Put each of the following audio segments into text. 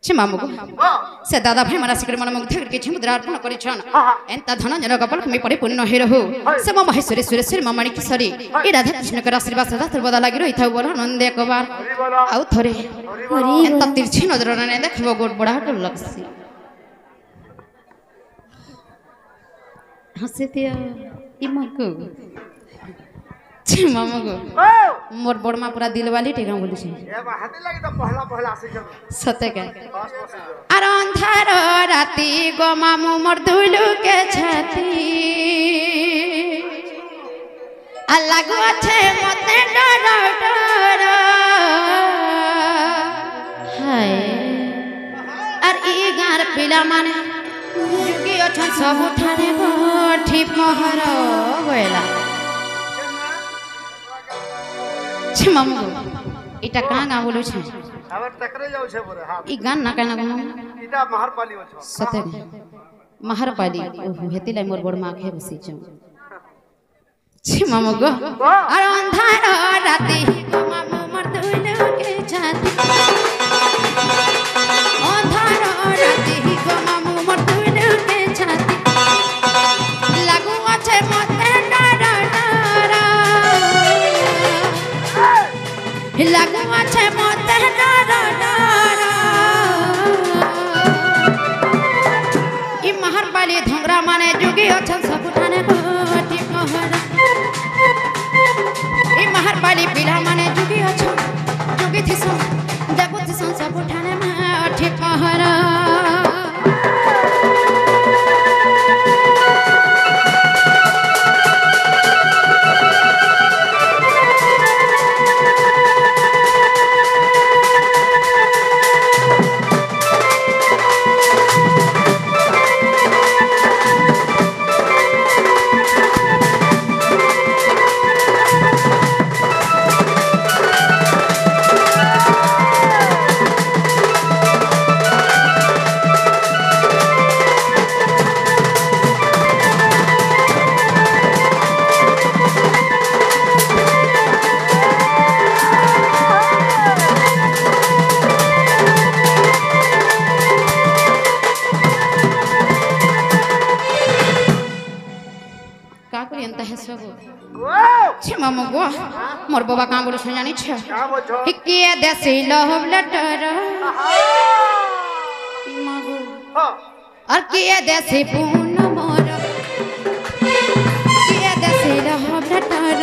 मामुगो से दादा भाई मारा सिकर मन मुग्ध करके मुद्रा अर्पण करिछन एंता धन जन कपाल कमी परिपूर्ण हे रहु से म महेश्वरी सुरेश्वरी म माणिकेश्वरी ए राधा कृष्ण कर आशीर्वाद सदा सर्वदा लागि रही थाउ बोल आनंद एक बार आउ थरे एंता तिरछी नजर ने देखबो गोट बड़ा डर लगसी हसेतिया इमको मामुगो मोर बड़मा पूरा दिल वाली टेगा बोली छे हाथी लागी त पहला पहला आसी जब सते के अर अंधार राती गो मामू मोर दुलू के छाती अल्लाह गो छे मते डर डर हाय अर ई गार पिला माने युगी अछन सब उठाने गो ठीक मोहर होएला मामू इटा कहाँ गाँव बोलो छे अबर टकरे जाऊ छे बोरे हां ई गान ना कहना गो इटा महरपाली हो सते महरपाली ओ हेतिला मोर बड़ मां के बसी छ छी मामू गो अर अंधार राती गो मामू मर दुलू के छाती अंधार राती गो मामू मर दुलू के छाती लागू আছে মতে डर लागू আছে মতে डर ई महरपाली धंगरा माने जुगी अछन सब ठाने गोटी मोहर ई महरपाली पिला माने जुगी अछन जुगी थिसन देबु थिसन सब ठाने माठी मोहर मामुगो मोर बाबा कहाँ बोलो जानी छ हिकिया देसी लव लेटर मागो और किया देसी पून मोर किया देसी लव लेटर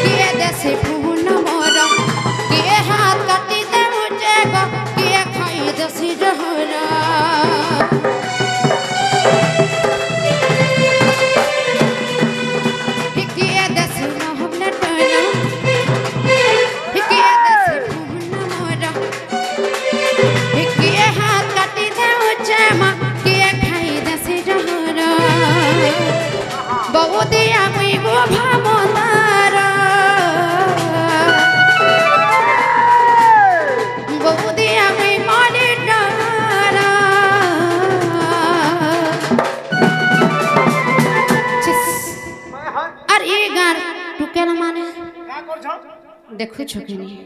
किया देसी पून मोर किया हाथ काटी दे मुझे गो किया खाई देसी जहरा देखु छ कि नहीं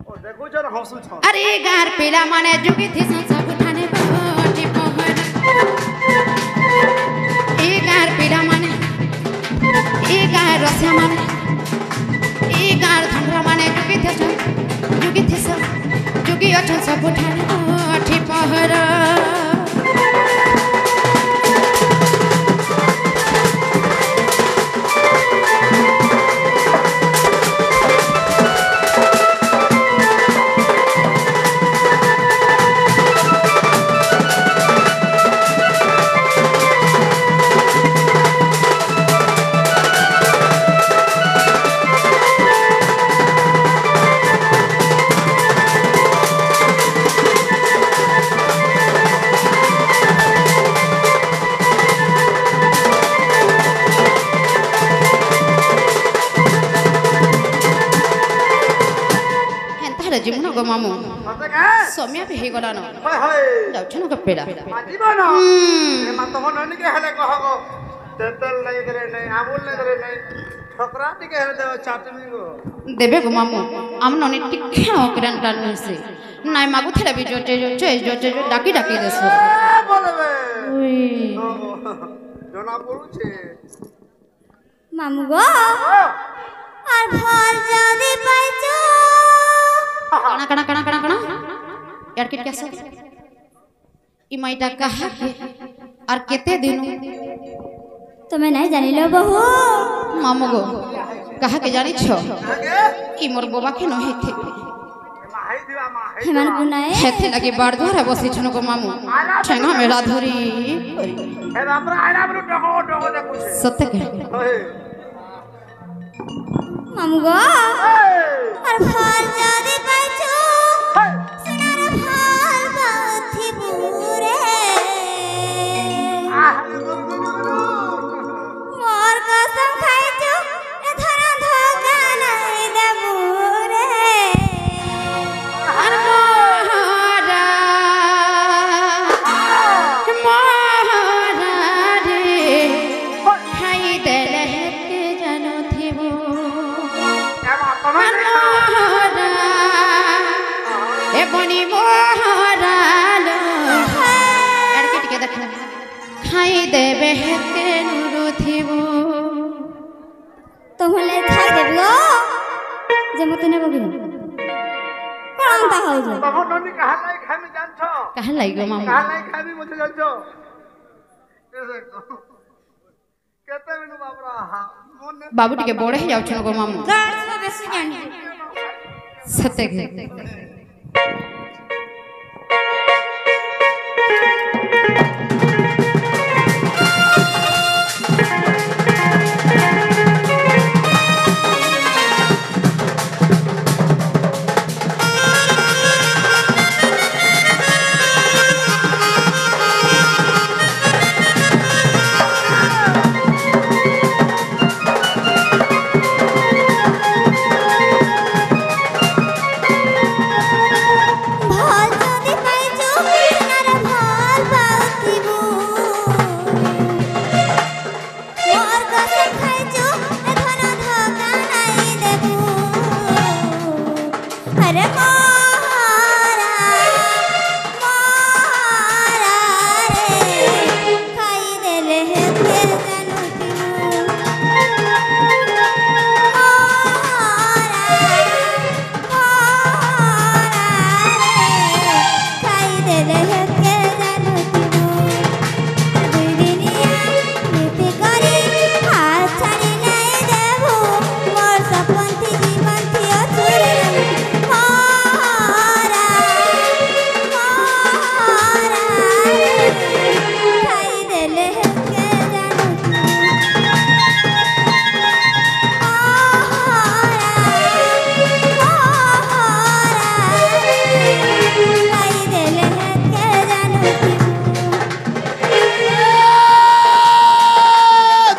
ओ देखु छ हंसु छ अरे गार पिला माने जुगी थी सब ठाने गोटी मोहर ए गार पिला माने ए गार रसिया माने ए गार धंगरा माने जुगी थी सब जुगी अछन सब ठाने गोटी मोहर जिमनो गो मामू सोम्या पे हे गला न हाय हाय जाउछन के पेड़ा माजीबन ए मा तो ननी के हले कहगो तेतल नहीं करे नहीं आमूल नहीं करे नहीं ठोकरा टिके हेरे देव चाटनी गो देबे गो मामू आम नने टिके ओकरन टान से नाय मागु थेला बि जोचे डाकी डाकी देसो बोलबे ओई জনা পড়ুছে মামু গো আর ফল যদি পাইছো कणा यार किट कैसे ई माइटा कहा के और केते दिनो তুমি নাই জানিলো বহু मामू गो कहा के जानी छो ई मोर बाबा के न हेथे মাহাই দিবা মাহাই হেমান গুনায়ে हेथे लगे बाड़ द्वारा बसी छनो गो मामू छेना मेला धरी হে বাপরা আইনা বড় টকো টকো দেখুছে सत्य के ওই মামু গো আর ফল যদি পাইছো সোনার ফল বাথি বুরে মোর কসম খাইছো এ ধরা ধোকা নাই দেবু রে আর মোরা रे खाई देले हेते जानो थिबो ए बनी मोहरालो यार किट के देख खाई देबे हेते नुरु थिबो তোমলে খাই দেবো যে মতে নেব কি কোন তা হই যে তখন ননি কাহা নাই খামি জানছো कहा लाइगो मामू কাহা নাই খামি মতে জানছো কেতে বিনু বাপরা মনে बाबू टिके बड़े ही जाउ छनो गो मामू গাছ বেশি জানি सत्य के ভাল যদি পাইছো সোনার ভাল বাথিবু মোর কসম খাইছো এ ধরা ধোকা নাই দেবু আরে মোরা রে খাই দেলে হেতে জানো খাই দেলে হেতে জানো দুই দিনিয়া নীতি করি হাত ছাড়ি নাই দেবু মোর সপন্থি জীবন্থি অচুরে খাই দেলে হেতে জানো খাই দেলে হেতে জানো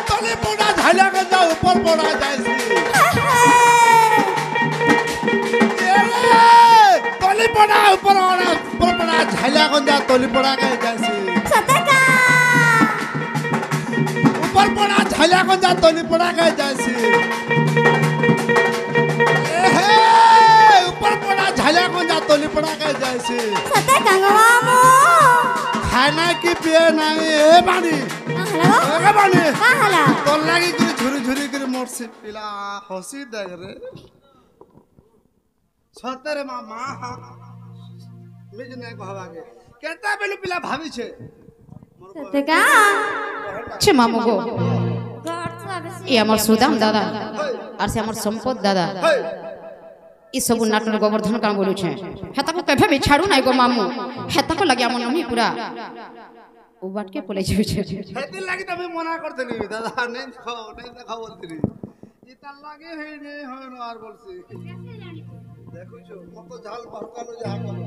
तले पोड़ा झाला के जा ऊपर पोड़ा जायसी तले पोड़ा ऊपर पोड़ा झाला के जा तले पोड़ा के जायसी सतका ऊपर पोड़ा झाला के जा तले पोड़ा के जायसी ऊपर पोड़ा झाला के जा तले पोड़ा के जायसी सतका गवामो खाना की पिए नहीं ए बानी हलो ए बानी काहला তোর লাগি করে ঝুরি ঝুরি করে মরছে পিলা হসি দেখ রে সতরে মামা মিজ নাই কহবাগে কেতা বেলু পিলা ভাবিছে सतका छे मामू गो गाछ बेसी ई हमर सुदाम दादा और से हमर संपत दादा ई सब नाटन गोवर्धन का बोलू छे हेता को केभे भी छाड़ू নাই गो मामू हेता को लगे हमर नमी पूरा उ बाट के पले छे হেতি লাগি তুমি মনা করতেলি দাদা নেই দেখাও বলতেলি ইতা লাগে হে নে হয় না আর বলছি দেখুছো কত ঝাল পাকানো যাহা করো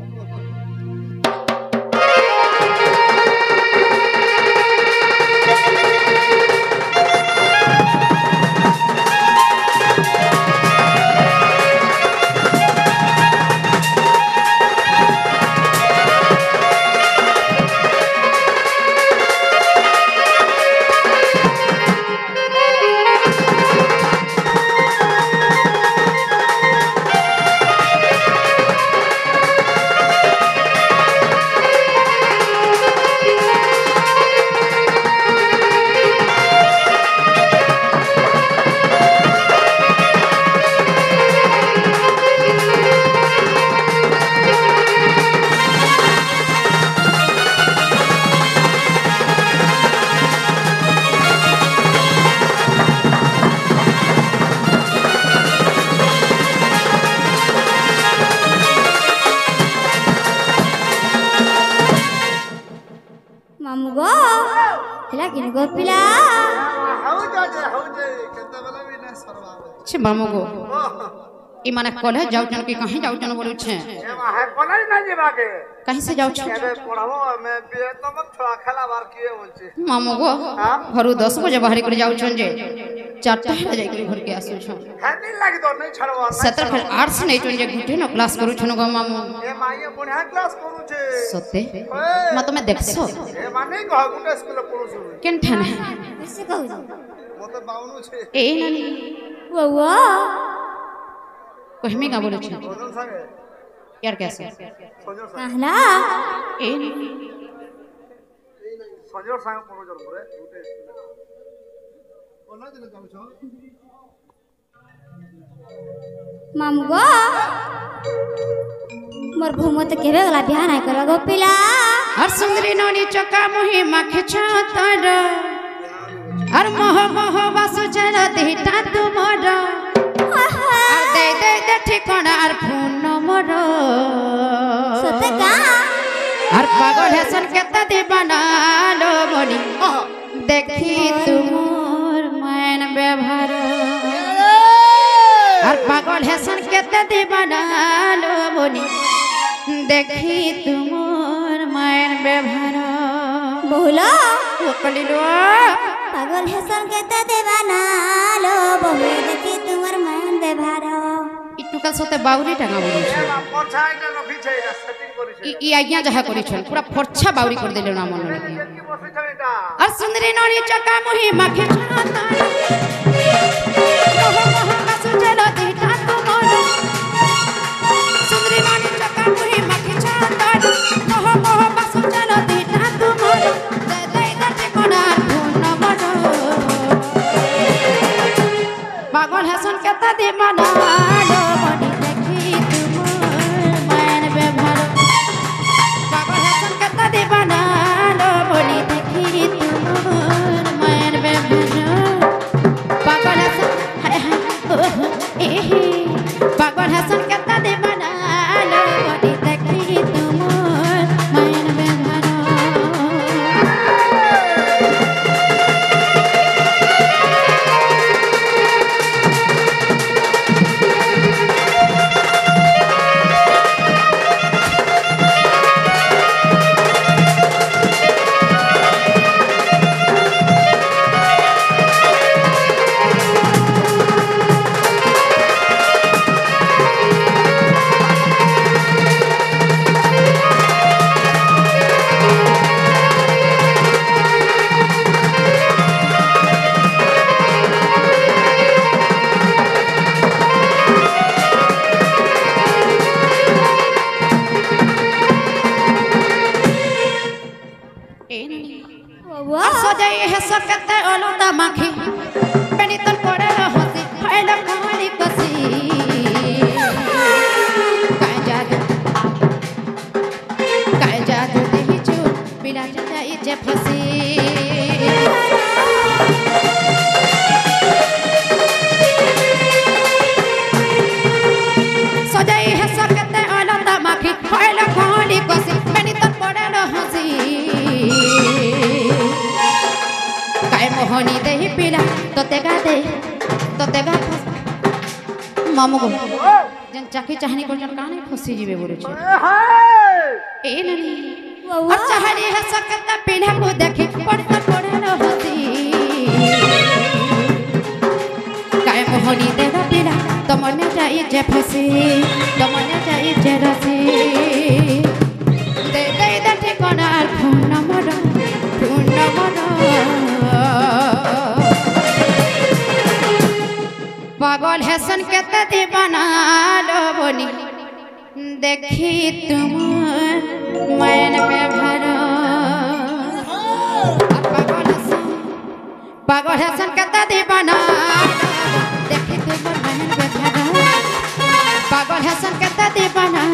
लेकिन गोपिला हौ जे केते बेला भी नहीं सरवावे छे मामगो ई माने कॉलेज जाउचन कि कहीं जाउचन बोलू छे ए माहे कॉलेज ना जेबा के कहीं से जाउ छे एबे पढ़बो मैं बे तम छोड़ा खेला बार किए बोलछे मामगो घरु 10 बजे बाहर कर जाउचन जे 4टा हे जाई कर घर के आसु छ हैनी लागी तो नहीं छड़वा सत्र फिर आर्ट्स नहीं चुन जे घुटे न क्लास करू छन गो मामू ए माये बढ़िया क्लास करू छे सते म तमे देखसो ए माने कह गुटे स्कूल पढू छु केन ठाने किसे कहू मते बावनु छे ए नानी वो कहमी का बोलू छे सोजन संगे यार कैसे सोजन संगे कहला ए सोजन संगे पढू जर मोरे गुटे ओना दिन जाउ छ मामुगो मोर भूमत केबे गला बियाह नहीं करवा गोपिला हर सुंदरी नोनी चका मोहि माखे छतर हर मोह मोह वासु जर देटा तुमर আর দেই দেই দে ঠিকানা আর ফোন নম্বর सते का আর পাগল হেসন কেতা দিবানা লো বনি দেখি তুমোর মায়ন ব্যবহার আর পাগল হেসন কেতা দিবানা লো বনি দেখি তুমোর মায়ন ব্যবহার बहुला ওকলিলো पागल हेसन के ते देवाना लो बहु देखी तुमर मन व्यवहार ইটুকাল সতে বাউরি টাঙা বলছে ए पछा এটা রখি छै এটা সেটিং করি छै ই আজ্ঞা যাহা করিছন পুরা ফরছা বাউরি করে দিলে না মন লাগে কি বসি छै এটা আর সুন্দরী ননি চকা মোহি মাখে ছাতা মোহ মোহ বাসু চলো দিটা তোমার সুন্দরী ননি চকা মোহি মাখে ছাতা মোহ মোহ বাসু চলো দিটা তোমার দে দে দে কোনার ফোন নম্বর পাগল হাসন কেতা দিবানা লো বনি দেখি তোমার মায়ের ব্যবহার পাগল হাসন কেতা দিবানা লো বনি দেখি তোমার মায়ের ব্যবহার পাগল হাসন হায় হায় ওহ এহে পাগল হাসন কেতা দিবানা লো বনি দেখি তোমার মায়ের ব্যবহার वो সজাই হে সকতে অলতা মাখি পেনিতন পড়ে হসি ফাইল কামানি কসি কায় জাদু দেহিছু বিলা যাই যে ফসি সজাই হে সকতে অলতা মাখি ফাইল কামানি কসি পেনিতন পড়ে হসি काय मोहनी देही पीला तोते गा मामू गो जन चाकी चाहनी को जन काने फसी जीवे बोले छे ए ननी और चाहनी है सकता पीला को देखी पड़ता पड़े न होती काय मोहनी देगा पीला तो मने जाई जे फसी तो मने जाई जे रसी दे दे दे ठिकाना फोन नंबर पागल हेसन केते दीवाना लो बनी देखी तुम मैन में भरो पागल हेसन केते दीवाना देखी तुम मैन में भरो पागल हेसन केते दीवाना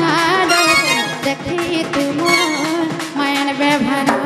लो देखी तुम मैन में भरो